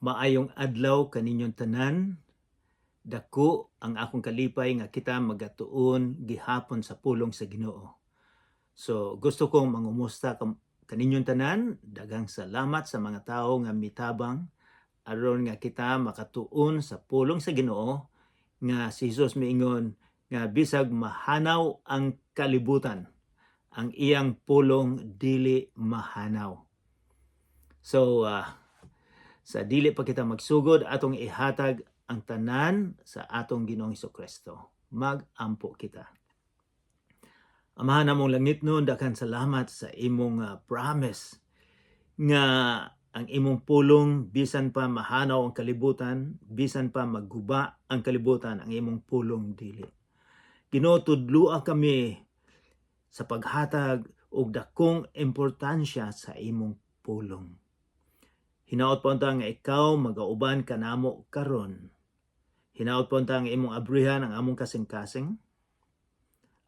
Maayong adlaw kaninyong tanan. Dako ang akong kalipay nga kita magatuon gihapon sa pulong sa Ginoo. So gusto kong mangumusta kaninyong tanan. Daghang salamat sa mga tao nga mitabang aron nga kita makatuon sa pulong sa Ginoo nga si Jesus miingon nga bisag mahanaw ang kalibutan, ang iyang pulong dili mahanaw. So sa dili pa kita magsugod, atong ihatag ang tanan sa atong Ginoong Hesukristo. Magampo kita. Amahan namong langit nun, daghang salamat sa imong promise nga ang imong pulong bisan pa mahanaw ang kalibutan, bisan pa magguba ang kalibutan, ang imong pulong dili. Ginoo, tudlua kami sa paghatag og dakong importansya sa imong pulong. Hinaot po nga ikaw magauban kanamo karon. Hinaot po nga imong abrihan ang among kasing-kasing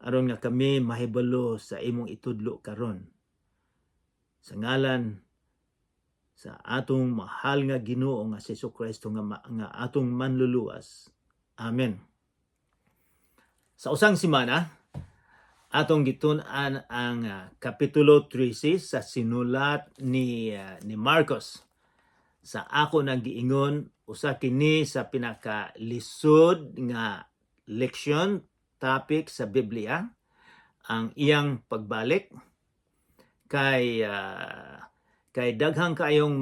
aron nga kami mahibalo sa imong itudlo karon. Sa ngalan sa atong mahal nga Ginoo nga si Jesucristo nga atong manluluwas. Amen. Sa usang semana atong gitun-an ang kapitulo 13 sa sinulat ni Marcos. Sa ako nang giingon, usa kini sa pinakalisod nga leksyon, topic sa Biblia, ang iyang pagbalik kay daghang kayong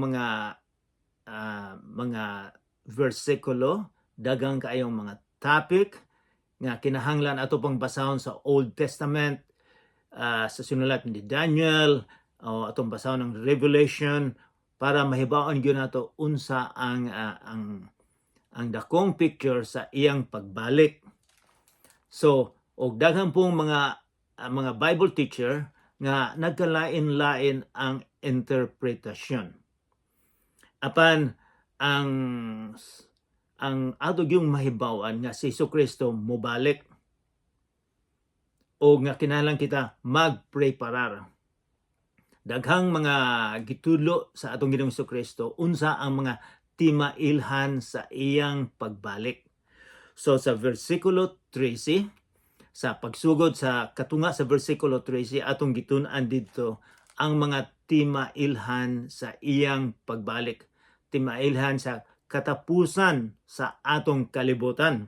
mga versikulo, daghang kayong mga topic nga kinahanglan ato pang basahon sa Old Testament, sa sinulat ni Daniel, o atong basahon ng Revelation, para mahibaon gyud nato unsa ang dakong picture sa iyang pagbalik. So, og daghang pong mga Bible teacher nga nagkalain-lain ang interpretasyon. Apan ang ato gyung mahibawan nga si Jesucristo mobalik o nga kinahanglan kita magpreparar. Daghang mga gitudlo sa atong Ginoong Jesucristo unsa ang mga timailhan sa iyang pagbalik. So sa versikulo 13, sa pagsugod sa katunga sa versikulo 13, atong gitun-an dito ang mga timailhan sa iyang pagbalik. Timailhan sa katapusan sa atong kalibutan.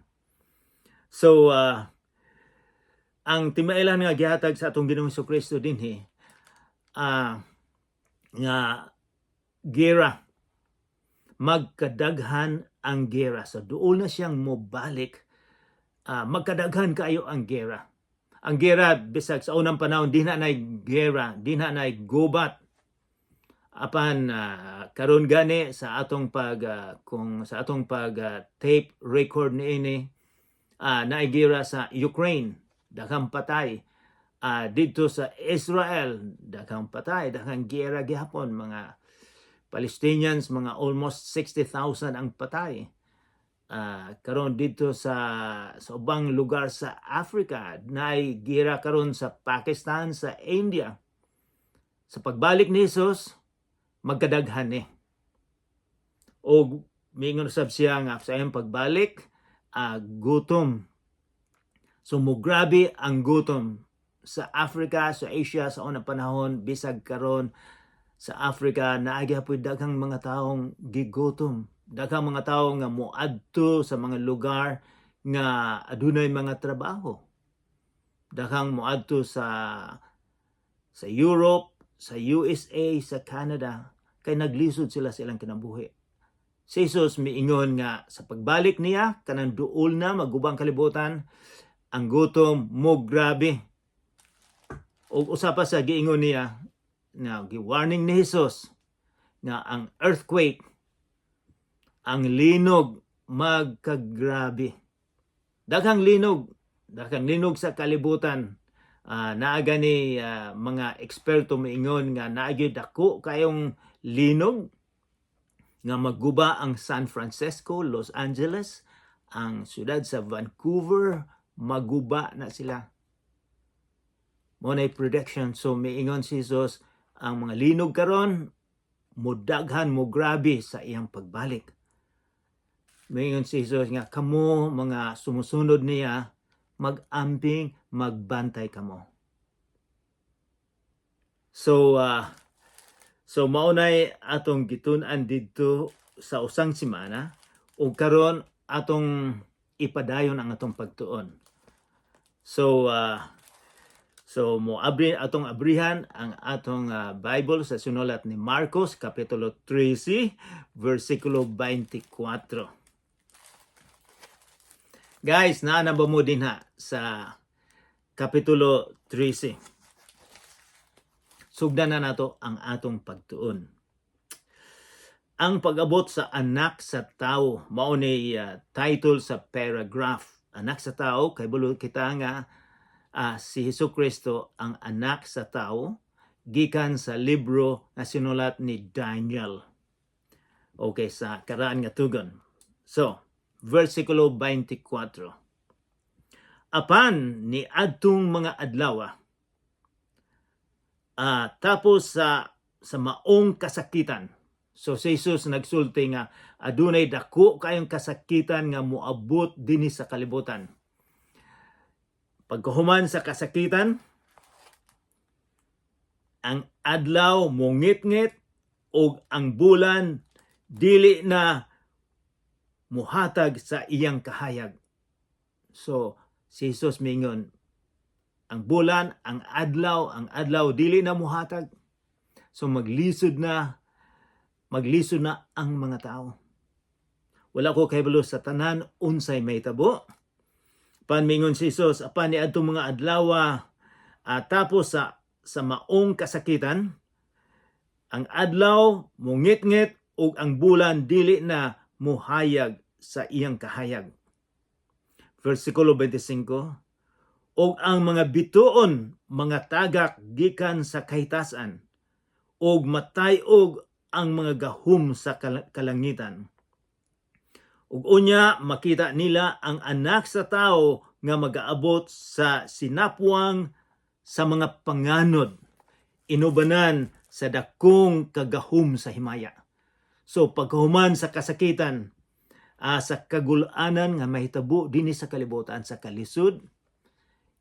So ang timailhan nga gihatag sa atong Ginoong Jesucristo dinhi nga gera, magkadaghan ang gera. So duol na siyang mobalik, magkadaghan kayo ang gera. Ang gera bisag sa unang panahon di na nay gera, di na nay gubat. Apan karon gani sa atong tape record niini, naay gera sa Ukraine, daghang patay. Dito sa Israel, daghang patay, daghang gera gihapon, mga Palestinians, mga almost 60,000 ang patay. Karon dito sa ubang lugar sa Africa, naay gera karon sa Pakistan, sa India. Sa pagbalik ni Jesus, magkadaghan ni. O miingon sab siya nga sa iyang pagbalik, gutom. So mugrabe ang gutom sa Africa, sa Asia, sa unang panahon, bisag karon sa Africa, naagi hapoy daghang mga taong gigutom. Daghang mga tao nga moadto sa mga lugar nga adunay mga trabaho. Daghang moadto sa Europe, sa USA, sa Canada, kay naglisod sila sa ilang kinabuhi. Si Jesus miingon nga sa pagbalik niya, kanang duol na magubang kalibutan, ang gutom mo grabe. O usa pa sa giingon niya na gi-warning ni Jesus nga ang earthquake, ang linog magkagrabe. Daghang linog sa kalibutan. Naaga ni mga eksperto miingon nga naagyo dako kayong linog nga magguba ang San Francisco, Los Angeles, ang siyudad sa Vancouver, maguba na sila. Mo nay prediction. So miingon si Jesus, ang mga linog karon mudaghan mo grabe sa iyang pagbalik. Mayon si Jesus nga, kamo mga sumusunod niya, mag-amping, magbantay kamo. So maunay atong gitun-an didto sa usang semana, ug karon atong ipadayon ang atong pagtuon. So atong abrihan ang atong Bible sa sinulat ni Marcos kapitulo 13 versikulo 24. Guys, naa ba mo dinha sa kapitulo 13? Sugdan na nato ang atong pagtuon. Ang pag-abot sa anak sa tao, mao ni title sa paragraph. Anak sa tao, kay bulo kita nga si Hesukristo ang anak sa tao gikan sa libro na sinulat ni Daniel. Okay, sa karaan nga tugon. So, versikulo 24. Apan ni adtong mga adlaw, tapos sa maong kasakitan. So si Jesus nagsulti nga adunay dako kayong kasakitan nga moabot dinhi sa kalibutan. Pagkahuman sa kasakitan, ang adlaw mungit-ngit ug ang bulan dili na muhatag sa iyang kahayag. So si Jesus mingon, ang bulan, ang adlaw dili na muhatag. So maglisod na ang mga tao. Wala ko kahibalo sa tanan unsay mahitabo. Panmingon si Jesus, apan ni adtong mga adlaw tapos sa maong kasakitan, ang adlaw mungit-ngit ug ang bulan dili na muhayag sa iyang kahayag. Versikulo 25. Og ang mga bituon, mga tagak gikan sa kahitasan, og matay-og ang mga gahum sa kalangitan. Ug unya makita nila ang anak sa tao nga magaabot sa sinapwang sa mga panganod, inubanan sa dakong kagahum sa himaya. So pagkahuman sa kasakitan, sa kagulanan nga mahitabo dinhi sa kalibutan, sa kalisod,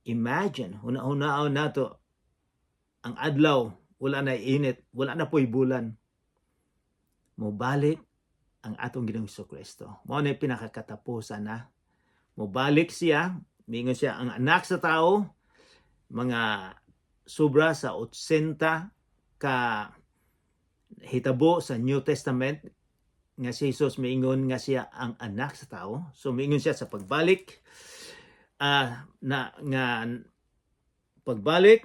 imagine, una-unao nato, ang adlaw, wala na init, wala na po'y bulan. Mubalik ang atong Ginoong Hesukristo. Mao na pinakakatapusan na. Mubalik siya, mingon siya, ang anak sa tao, mga sobra sa 80 ka hitabo sa New Testament, nga si Jesus mingon nga siya ang anak sa tao. So mingon siya sa pagbalik, pagbalik,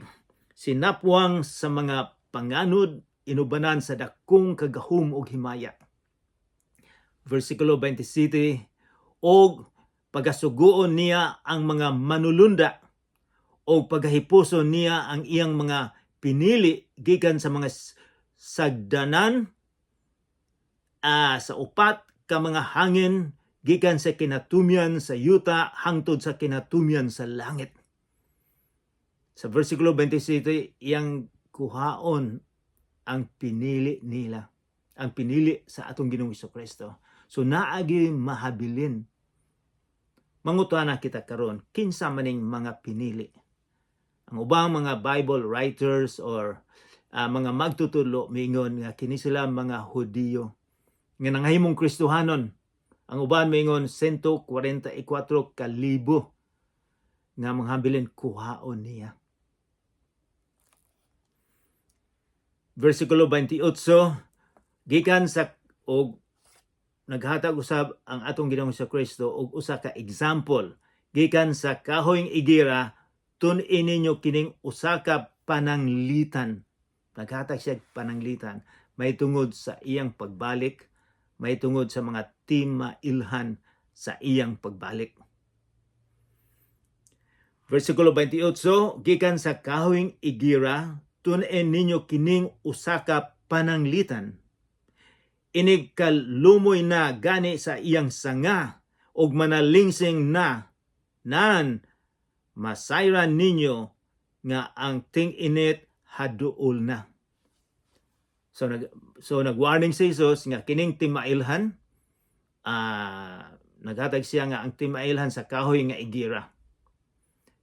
sinapwang sa mga panganod, inubanan sa dakong kagahum ug himaya. Versikulo 27, og pagasugoon niya ang mga manulunda, og pagahipuson niya ang iyang mga pinili gikan sa mga sagdanan, sa upat ka mga hangin, gikan sa kinatumyan sa yuta hangtod sa kinatumyan sa langit. Sa versikulo 27, iyang kuhaon ang pinili nila, ang pinili sa atong Ginoong Hesukristo. So naagi mahabilin. Mangutana kita karon, kinsa maning mga pinili? Ang ubang mga Bible writers or mga magtutudlo mingon nga kini sila mga Hudiyo nga nangahimong Kristohanon. Ang uban mingon 144,000 nga manghabilin kuhaon niya. Versikulo 28, gikan sa og naghatag usab ang atong Ginoong Hesukristo og usa ka example gikan sa kahoyng igira, tun-in ninyo kining usa ka pananglitan. Naghatag siya pananglitan, may tungod sa iyang pagbalik, may tungod sa mga timailhan sa iyang pagbalik. Versikulo 28, gikan sa kahoyng igira, tun-in ninyo kining usa ka pananglitan. Inig kalumoy na gani sa iyang sanga, og manalingsing na, nan masayran ninyo nga ang ting-init haduol na. So nag-warning si Jesus nga kining timailhan, naghatag siya nga ang timailhan sa kahoy nga igira.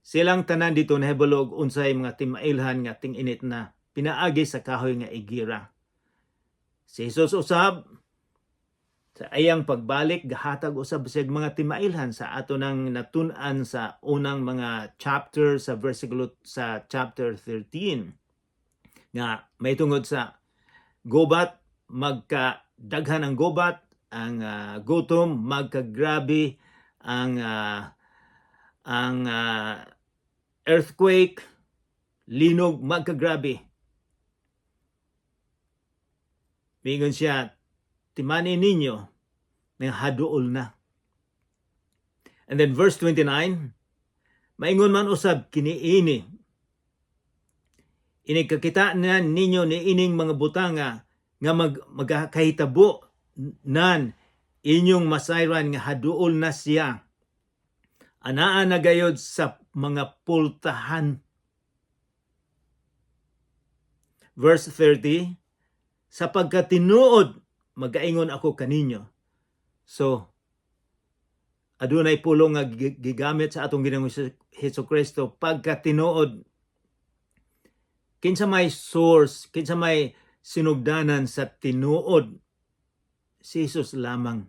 Silang tanan dito nahibalo og unsay mga timailhan nga ting-init na pinaagi sa kahoy nga igira. Si Jesus usab sa ayang pagbalik gahatag usab siya mga timailhan sa ato nang natun-an sa unang mga chapter sa versikulo sa chapter 13 nga may tungod sa gobat, magkadaghan ang gobat, ang gutom, magkagrabe ang earthquake, linog, magkagrabe. Mingon siya, timani ninyo ng haduol na. And then verse 29, maingon man usab kiniini. Inigkakita na ninyo ni ining mga butanga nga magkahitabo nan inyong masayran nga haduol na siya. Anaa na gayod sa mga pultahan. Verse 30, sa pagkatinuod, magaingon ako kaninyo. So, adunay pulong nga gigamit sa atong Ginoong Hesukristo pagkatinuod. Kinsa may source, kinsa may sinugdanan sa tinuod, si Jesus lamang.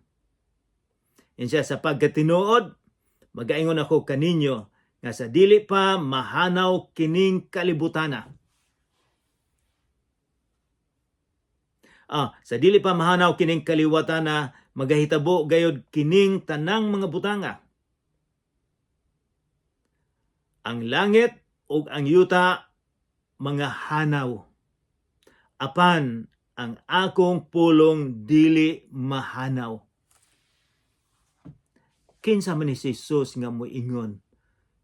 Yan siya, sa pagkatinuod, magaingon ako kaninyo nga sa dili pa mahanaw kining kalibutana. Sa dili pa mahanaw kining kaliwatana, magahitabo gayod kining tanang mga butanga. Ang langit ug ang yuta mga hanaw. Apan ang akong pulong dili mahanaw. Kinsa man ni Jesus nga moingon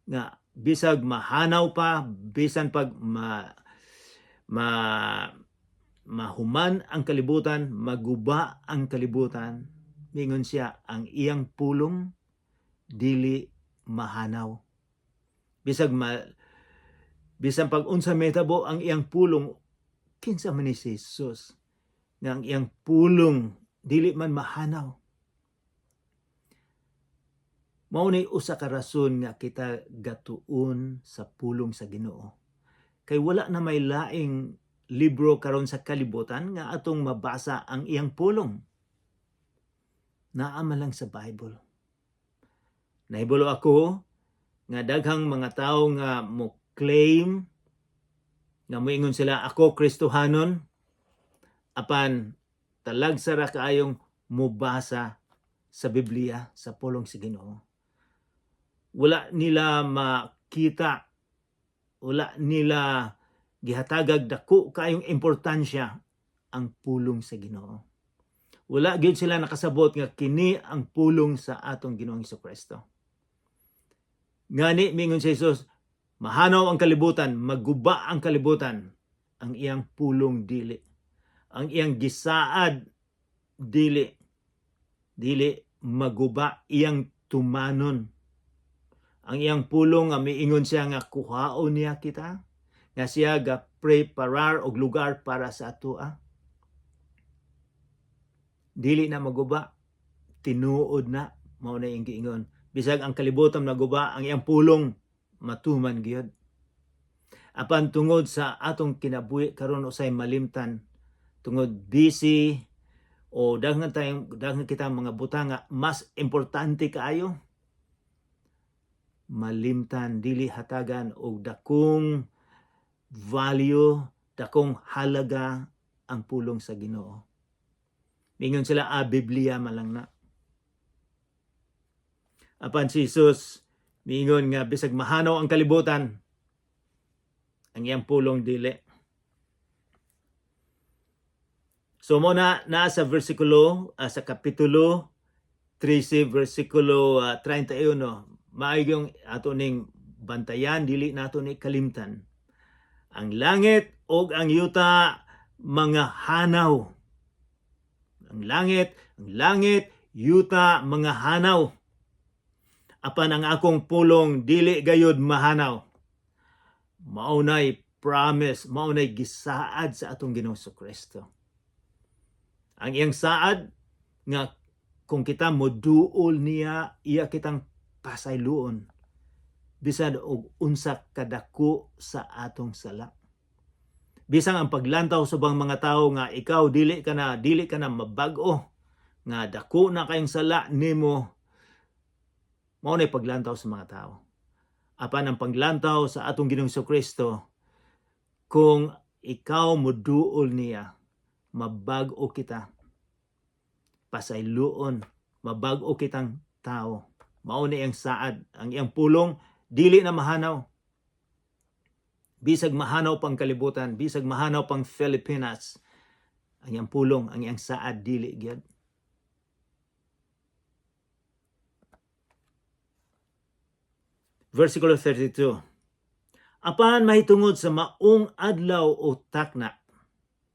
nga bisag mahanaw pa, bisan pag mahuman ang kalibutan, maguba ang kalibutan, mingon siya ang iyang pulong dili mahanaw. Bisan pag unsa metabo ang iyang pulong, kinsa man ni Jesus nga ang iyang pulong dili man mahanaw. Mao ni usa ka rason nga kita gatuon sa pulong sa Ginoo. Kay wala na may laing libro karon sa kalibutan nga atong mabasa ang iyang pulong. Naa man lang sa Bible. Nahibalo ako nga daghang mga tawo nga mo claim nga moingon sila ako Kristohanon, apan talagsa ra kaayong mubasa sa Biblia, sa pulong sa Ginoo. Wala nila makita, wala nila gihatagag dako kaayong importansya ang pulong sa Ginoo. Wala gyud sila nakasabot nga kini ang pulong sa atong Ginoong Hesukristo. Ngani mingon si Jesus, mahanaw ang kalibutan, maguba ang kalibutan, ang iyang pulong dili. Ang iyang gisaad dili. Dili maguba, iyang tumanon. Ang iyang pulong nga miingon siya nga kuhaon niya kita, nga siya ga preparar og lugar para sa atoa. Dili na maguba, tinuod na, mao na iyang giingon. Bisag ang kalibutan maguba, ang iyang pulong matuman gyud. Apan tungod sa atong kinabuhi karon usay malimtan, tungod busy o daghan kita mga butanga, mas importante kaayo malimtan, dili hatagan og dakong value, dakong halaga ang pulong sa Ginoo. Mingon sila, Biblia malang na. Apan si Jesus, mingon nga bisag mahanaw ang kalibutan, ang iyang pulong dili. So muna na sa versikulo, sa kapitulo 13, versikulo 31, maayong ato ning bantayan, dili nato ni kalimtan. Ang langit ug ang yuta mga hanaw. Ang langit, yuta mga hanaw. Apan ang akong pulong dili gayud mahanaw. Maunay promise, maunay gisaad sa atong Ginoong Kristo. Ang iyang saad nga kung kita moduol niya, iya kitang pasayloon bisan og unsa kadako sa atong sala. Bisang ang paglantaw sa bang mga tao nga ikaw dili ka na mabag-o nga dako na kayong sala nimo, mao na paglantaw sa mga tao. Apan ang paglantaw sa atong Ginoong Kristo, kung ikaw moduol niya, mabag-o kita, pasayloon, mabag-o kitang tao. Mao na iyang saad, ang iyang pulong dili na mahanaw. Bisag mahanaw pang kalibutan, bisag mahanaw pang Pilipinas, ang iyang pulong, ang iyang saad dili gyud. Versikulo 32. Apan mahitungod sa maong adlaw o takna.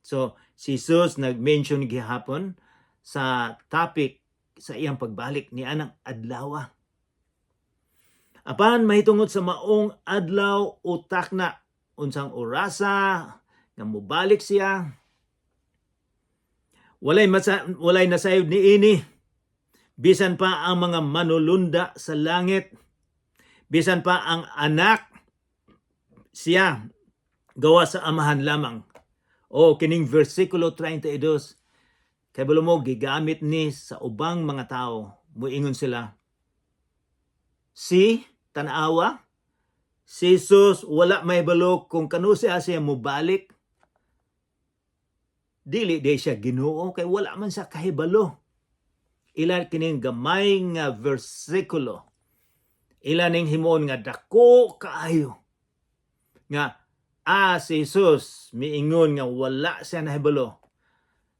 So, si Jesus nag-mention gihapon sa topic sa iyang pagbalik ni anang adlaw. Apan mahitungod sa maong adlaw o takna, unsang orasa nga mobalik siya, walay nasayod niini, bisan pa ang mga manulunda sa langit, bisan pa ang anak siya gawa sa amahan lamang. O kining versikulo 32, kay mo gigamit ni sa ubang mga tao, muingon sila, si tanawa, si Jesus wala may balok kung kanu siya mobalik. Dili di siya Ginoo kay wala man sa kahibalo. Ila kining gamay nga versikulo, ila ning himon nga dako kaayo nga si Jesus miingon nga wala siya nahibalo.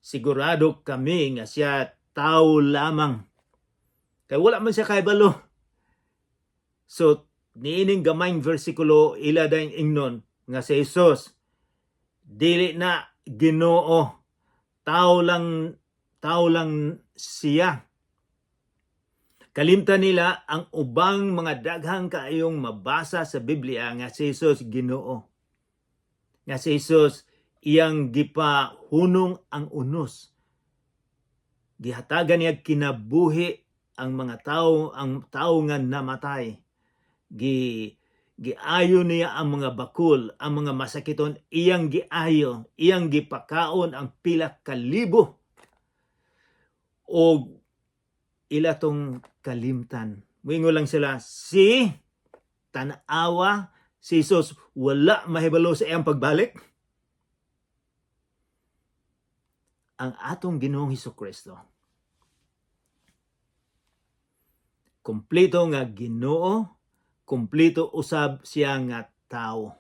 Sigurado kami nga siya tao lamang kay wala man siya kahibalo. So niining gamayng versikulo, ila dayong ingnon nga si Jesus dili na Ginoo, tao lang siya. Kalimtan nila ang ubang mga daghang kaayong mabasa sa Biblia nga si Jesus Ginoo. Nga si Jesus iyang gipahunong ang unos. Gihatagan niya kinabuhi ang mga tao, ang tao nga namatay. Giayo niya ang mga bakul, ang mga masakiton, iyang giayo, iyang gipakaon ang pila ka libo. O ila tong kalimtan. Moingon lang sila, si tanawa, si Jesus wala mahibalo sa iyang pagbalik. Ang atong Ginoong Hesukristo, kumpleto nga Ginoo, kumpleto usab siya nga tao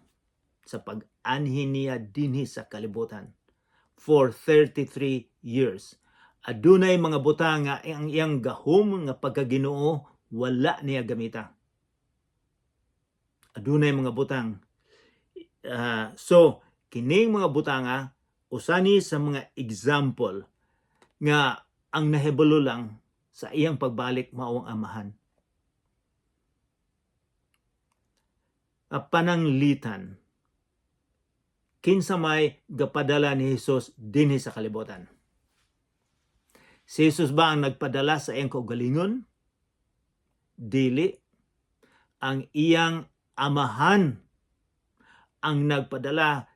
sa pag-anhin niya dinhi sa kalibutan for 33 years. Adunay mga butang nga ang iyang gahom nga pagkaginoo wala niya gamita. Adunay mga butang. So kining mga butanga usani sa mga example nga ang nahibalo lang sa iyang pagbalik maong amahan. Pananglitan, kinsa may gapadala ni Jesus dinhi sa kalibutan. Si Jesus ba ang nagpadala sa iyang kaugalingon? Dili. Ang iyang amahan ang nagpadala,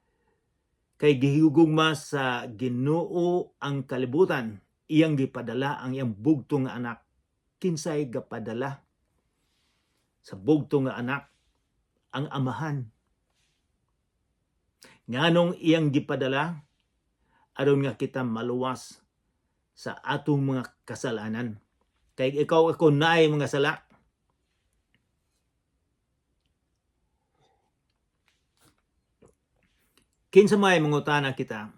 kay gihugugma sa Ginoo ang kalibutan. Iyang gipadala ang iyang bugtong nga anak. Kinsay gapadala sa bugtong nga anak? Ang amahan. Nganong iyang gipadala? Aron nga kita maluwas sa atong mga kasalanan. Kay ikaw ako naay mga sala. Kinsa may mangutana kita?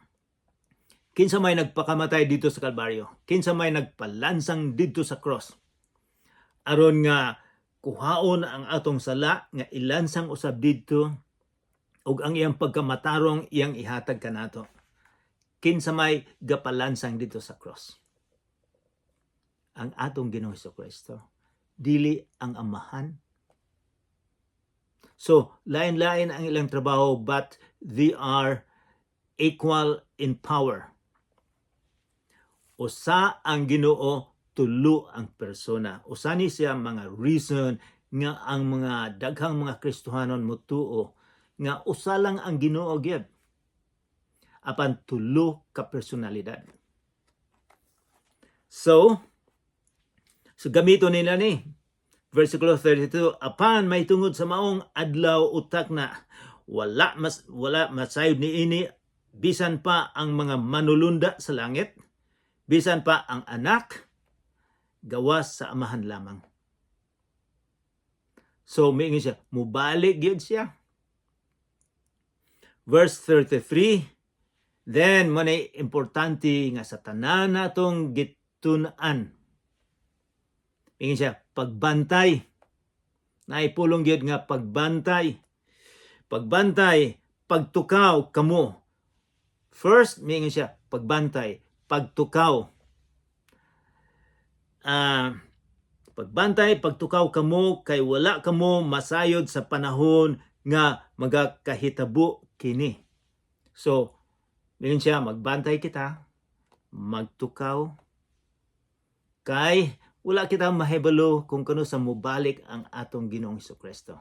Kinsa may nagpakamatay dito sa Kalbaryo? Kinsa may nagpalansang dito sa cross? Aron nga kuhaon ang atong sala nga ilansang usab dito ug ang iyang pagkamatarong iyang ihatag kanato. Kinsa may gapalansang dito sa cross? Ang atong Ginoong Hesukristo, dili ang amahan. So, lain-lain ang ilang trabaho, but they are equal in power. usa ang Ginoo, tulo ang persona. Usa ni siya mga reason nga ang mga daghang mga Kristohanon motuo nga usa lang ang Ginoo gyud apan tulo ka personalidad. So gamito nila ni versikulo 32, apan may tungod sa maong adlaw utak na wala masayod ni ini bisan pa ang mga manulunda sa langit, bisan pa ang anak, gawas sa amahan lamang. So miingon siya, mubalik gyud siya. Verse 33, then manay importante nga sa tanan natong gitun-an. Miingon siya, pagbantay. Naipulong gyud nga pagbantay. Pagbantay, pagtukaw kamo. First, miingon siya, pagbantay, pagtukaw. Pagbantay, pagtukaw kamo, kay wala kamo masayod sa panahon nga magakahitabo kini. So, miingon siya, magbantay kita, magtukaw, kay wala kita mahibalo kung kano sa mubalik ang atong Ginoong Hesukristo.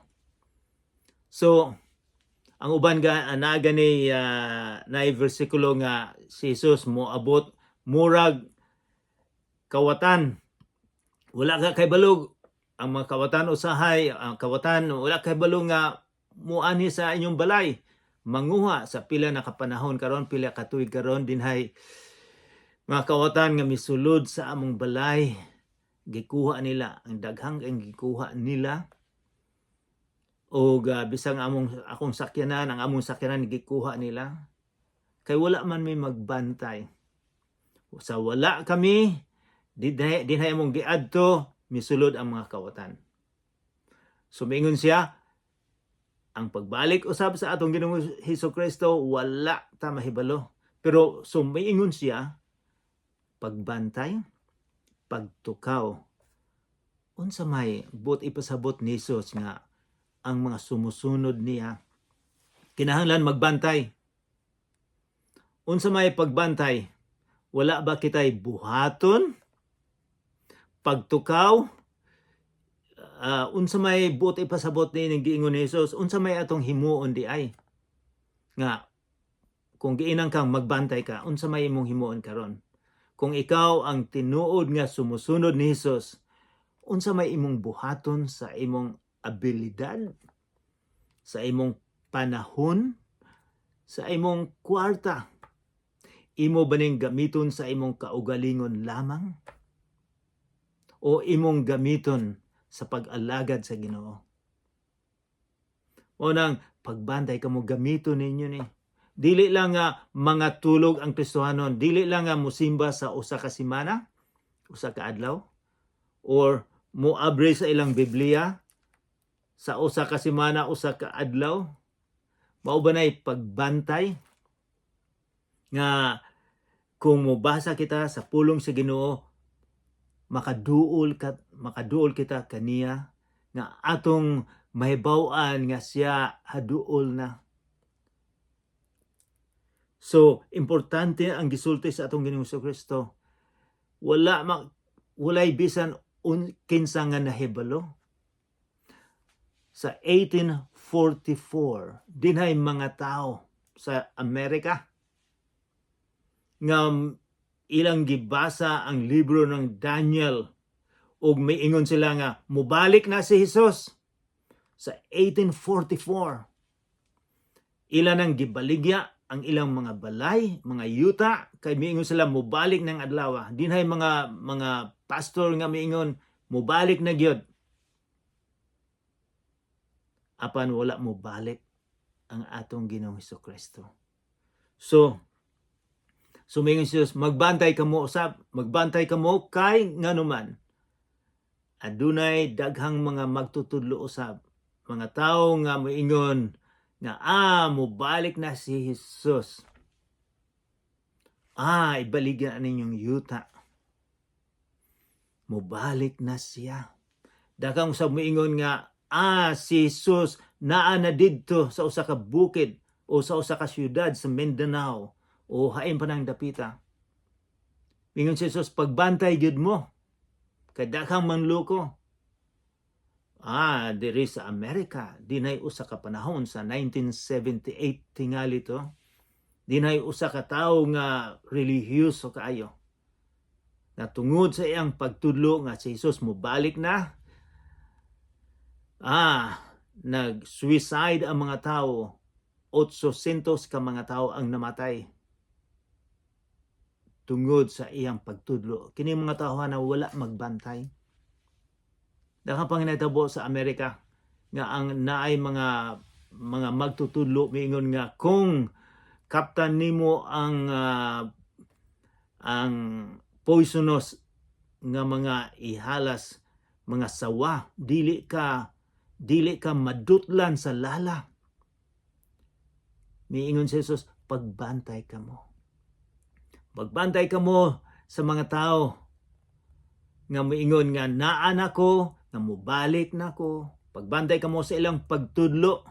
So, ang uban ga anaga ni na versikulo nga si Jesus moabot murag kawatan. Wala ka kay balog ang mga kawatan usahay, ang kawatan wala kay balog nga muani sa inyong balay. Manguha sa pila na kapanahon karon, pila ka tuig karon dinhay mga kawatan nga misulod sa among balay. Gikuha nila ang daghang ang gikuha nila. O bisang akong sakyanan, ang among sakyanan gikuha nila. Kay wala man may magbantay. Sa wala kami, dinhay among giadto, misulod ang mga kawatan. Sumingon siya, ang pagbalik usab sa atong Ginoong Hesukristo, wala ta mahibalo. Pero sumingon siya, pagbantay, pagtukaw. Unsa may ipasabot ni Jesus nga ang mga sumusunod niya kinahanglan magbantay. Unsa may pagbantay? Wala ba kitay buhaton? Pagtukaw? Unsa may ipasabot ni giingon ni Jesus? Unsa may atong himuon di ay? Nga kung giinang kang magbantay ka, unsa may imong himuon karon? Kung ikaw ang tinuod nga sumusunod ni Jesus, unsa may imong buhaton sa imong abilidad, sa imong panahon, sa imong kwarta? Imo ba ning gamiton sa imong kaugalingon lamang? O imong gamiton sa pag-alagad sa Ginoo? O nang pagbantay kamo gamiton ninyo ni. Dili lang nga mga tulog ang Kristohanon, dili lang nga musimba sa usa ka semana, usa ka adlaw, or moabre sa ilang Biblia sa usa ka semana, usa ka adlaw. Mao ba nay pagbantay nga kung mobasa kita sa pulong sa Ginoo, makaduol kita kaniya nga atong mahibaw-an nga siya haduol na. So, importante ang gisulti sa atong Ginoong Hesukristo. Walay bisan kinsa nga nahibalo. Sa 1844, dinhay mga tao sa Amerika nga ilang gibasa ang libro ng Daniel ug miingon sila nga mubalik na si Jesus. Sa 1844, ilan ang gibaligya ang ilang mga balay, mga yuta, kay miingon sila mubalik ng adlaw. Dinhay mga pastor nga miingon mubalik na gyud. Apan wala mubalik ang atong Ginoong Hesukristo. So miingon siya, magbantay kamo usab, magbantay kamo kay nganuman adunay daghang mga magtutudlo usab, mga tawo nga moingon nga mobalik na si Jesus. Ibaligyan ninyong yuta. Mobalik na siya. Daghang usab moingon nga si Jesus naa na didto sa usa ka bukid o sa usa ka syudad sa Mindanao o hain pa nang dapita. Mingon si Jesus, pagbantay gyud mo kay daghang manloko. Diri sa Amerika, dinay usa ka panahon sa 1978 tingali to. Dinay usa ka tawo nga relihiyoso kaayo. Na tungod sa iyang pagtudlo nga si Jesus mobalik na, nag-suicide ang mga tao. 800 ka mga tao ang namatay tungod sa iyang pagtudlo. Kini mga tao na wala magbantay. Daghang pang nahitabo sa Amerika nga ang naay mga magtutudlo miingon nga kung kaptan nimo ang poisonous nga mga ihalas, mga sawa, dili ka madutlan sa lala. Miingon si Jesus, pagbantay ka mo. Pagbantay ka mo sa mga tao nga moingon nga naa nako, nga mobalik nako. Pagbantay ka mo sa ilang pagtudlo.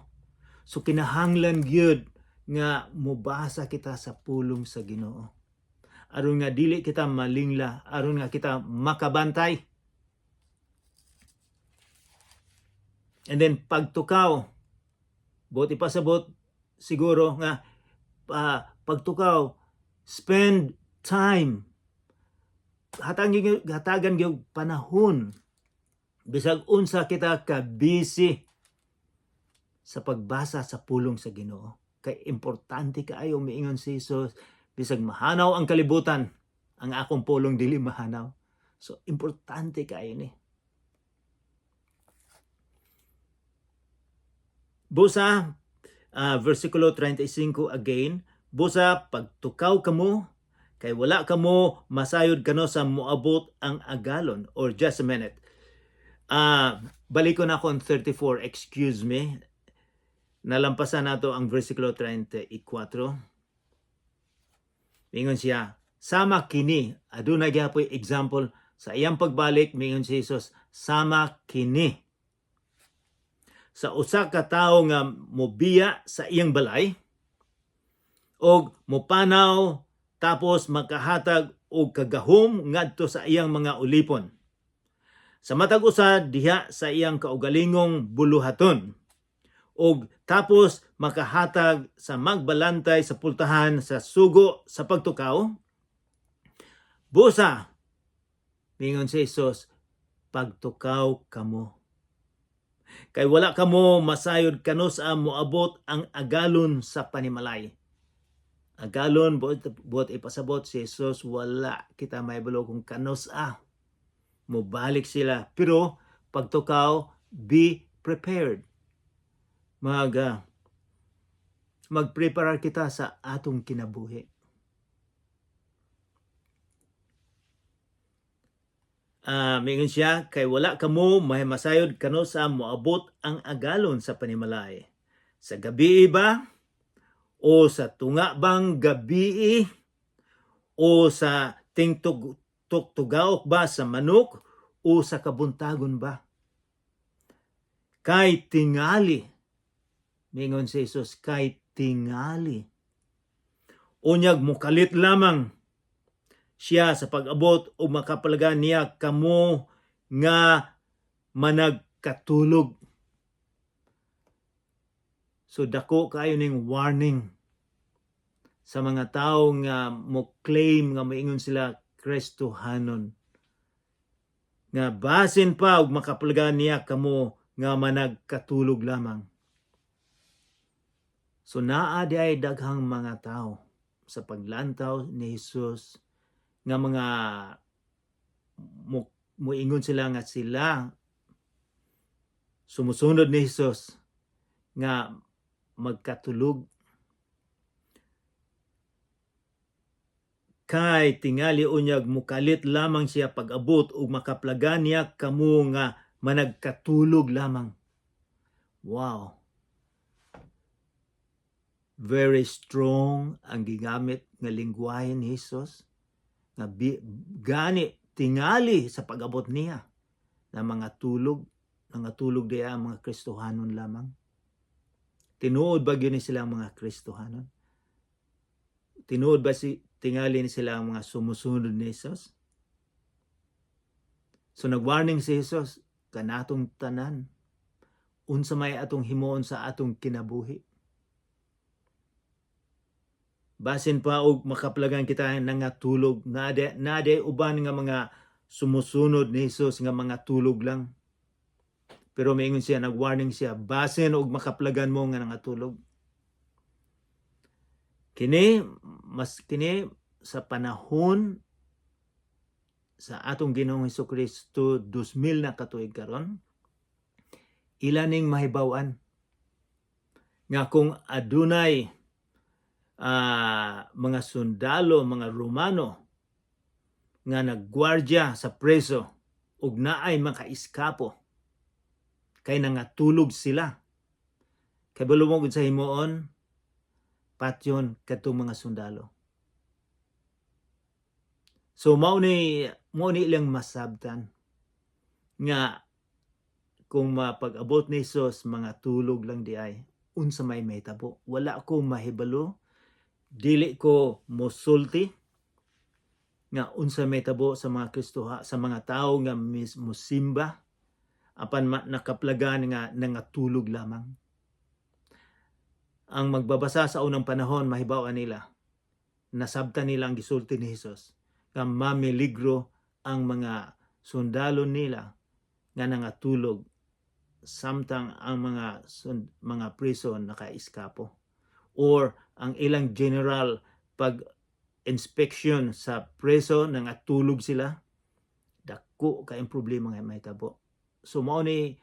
So kinahanglan gyud nga mobasa kita sa pulong sa Ginoo. Aron nga dili kita malingla, aron nga kita makabantay. And then pagtukaw, buti pasabot siguro nga pagtukaw, spend time. Hatagan gyud panahon. Bisag unsa kita ka busy sa pagbasa sa pulong sa Ginoo. Kay importante kaayo miingon si Jesus, bisag mahanaw ang kalibutan, ang akong pulong dili mahanaw. So importante kaayo ni. Busa versikulo 35 again, busa pagtukaw kamo kay wala kamo masayod kano sa moabot ang agalon, or just a minute. Balik ko na akong 34, excuse me. Nalampasan nato ang versikulo 34. Mingon siya, sama kini. Aduna gyapoy example sa iyang pagbalik, mingon si Jesus, sama kini. Sa usa ka tawo nga mobiya sa iyang balay og mopanaw tapos makahatag og kagahom ngadto sa iyang mga ulipon. Sa matag usa diha sa iyang kaugalingong buluhaton og tapos makahatag sa magbalantay sa pultahan sa sugo sa pagtukaw. Busa, mingon si Jesus, pagtukaw kamo. Kay wala kamo masayod kano sa moabot ang agalon sa panimalay. Agalon, buot ipasabot si Jesus, wala kita maibalo kung kano sa. Mobalik sila. Pero pagtukaw, be prepared. Mag-prepare kita sa atong kinabuhi. Mingon siya, kay wala kamo mahimasayod kano sa moabot ang agalon sa panimalay. Sa gabi ba? O sa tunga bang gabi? O sa tingtugtugaok ba sa manok? O sa kabuntagon ba? Kay tingali. Mingon si Jesus, kay tingali. Unyag mukalit lamang siya sa pag-abot o makapalagan niya kamo nga managkatulog. So dako kayo ning warning sa mga tao nga mo claim nga moingon sila Kristohanon. Nga basin pa og makapalagan niya kamo nga managkatulog lamang. So naa di ay daghang mga tao sa paglantaw ni Jesus nga mga moingon sila nga sila sumusunod ni Jesus nga magkatulog. Kay tingali unyag mukalit lamang siya pag-abot ug makaplagan niya kamo nga managkatulog lamang. Wow. Very strong ang gigamit nga lingwahe ni Jesus. Nga gani tingali sa pag-abot niya na mga tulog diya ang mga Kristohanon lamang. Tinuod ba gyud ni sila mga Kristohanon? tingali sila ang mga sumusunod ni Jesus. So nag-warning si Jesus, kanatong tanan, unsa may atong himuon sa atong kinabuhi. Basin pa og makaplagan kita nga tulog, nade uban nga mga sumusunod ni Jesus nga mga tulog lang. Pero maingon siya, nag-warning siya, basin og makaplagan mo nga nangatulog. Kini sa panahon sa atong Ginoong Hesukristo 2000 na katuig karon, ilaning mahibaw-an nga kung adunay mga sundalo, mga Romano nga naggwardya sa preso ug naay makaiskapo kay nangatulog sila. Kay balumog sa himuon, patyon katong mga sundalo. So mao ni ilang masabtan nga kung mapag-abot ni Jesus mga tulog lang di ay unsa may mahitabo. Wala ko mahibalo, dili ko mosulti nga unsa may tabo sa mga Kristoha, sa mga tawo nga musimba apan nakaplagan nga nangatulog lamang. Ang magbabasa sa unang panahon mahibaw-an nila, nasabtan nila ang gisulti ni Jesus nga mamiligro ang mga sundalo nila nga nangatulog samtang ang mga preso nakaiskapo, or ang ilang general pag inspection sa preso nangatulog sila, dako kay problema nga mahitabo. So mao ni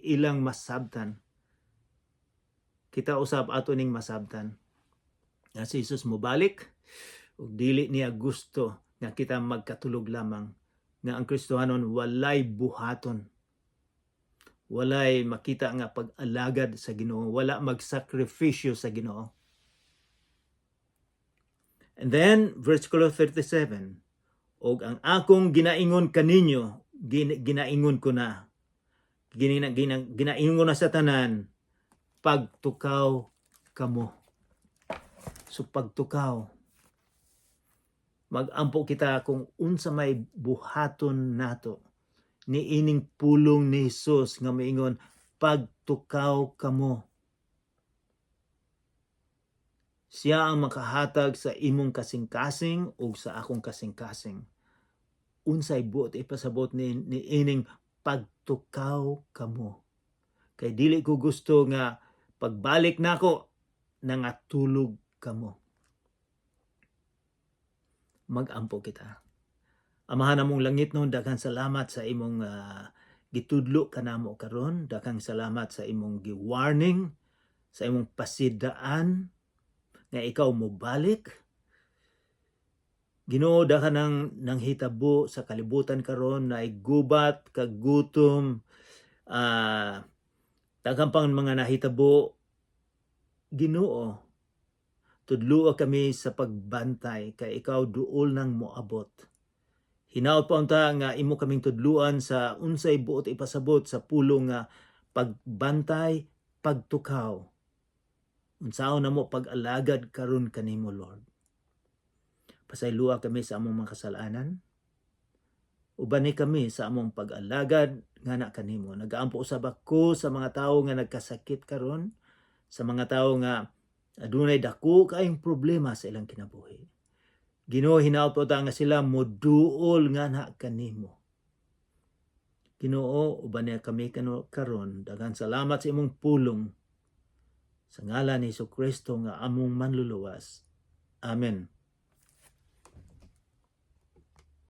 ilang masabtan. Kita usab ato ning masabtan nga si Jesus mobalik ug dili niya gusto nga kita magkatulog lamang, nga ang Kristohanon walay buhaton, walay makita nga pag-alagad sa Ginoo, wala magsakripisyo sa Ginoo. And then verse 37, og ang akong ginaingon kaninyo ginaingon ko na, ginaingon na sa tanan, pagtukaw kamo. So pagtukaw, magampo kita kung unsa may buhaton nato ni ining pulong ni Jesus nga maingon, pagtukaw kamo. Siya ang makahatag sa imong kasing-kasing ug sa akong kasing-kasing. Unsay buot ipasabot ni ining pagtukaw kamo. Kay dili ko gusto nga pagbalik nako nangatulog kamo. Magampo kita. Amahan namong langit no, daghang salamat sa imong gitudlo kanamo karon, daghang salamat sa imong gi-warning, sa imong pasidaan nga ikaw mobalik. Ginoo, daghang nang hitabo sa kalibutan karon, na gubat, kagutom, daghang pang mga nahitabo. Ginoo, tudloa kami sa pagbantay kay ikaw duol nang moabot. Hinaot pa unta nga imo kaming tudluan sa unsay buot ipasabot sa pulong nga pagbantay, pagtukaw. Unsaon namo pag-alagad karon kanimo, Lord. Pasayloa kami sa among mga kasalanan. Ubani kami sa among pag-alagad nga na kanimo. Nagaampo usab ako sa mga tawo nga nagkasakit karon, sa mga tawo nga adunay dako kaayong problema sa ilang kinabuhi. Ginoo, hinaot po nga sila moduol nga na kanimo. Ginoo, ubani kami karon, daghang salamat sa imong pulong. Sa ngalan ni Jesucristo nga among manluluwas. Amen.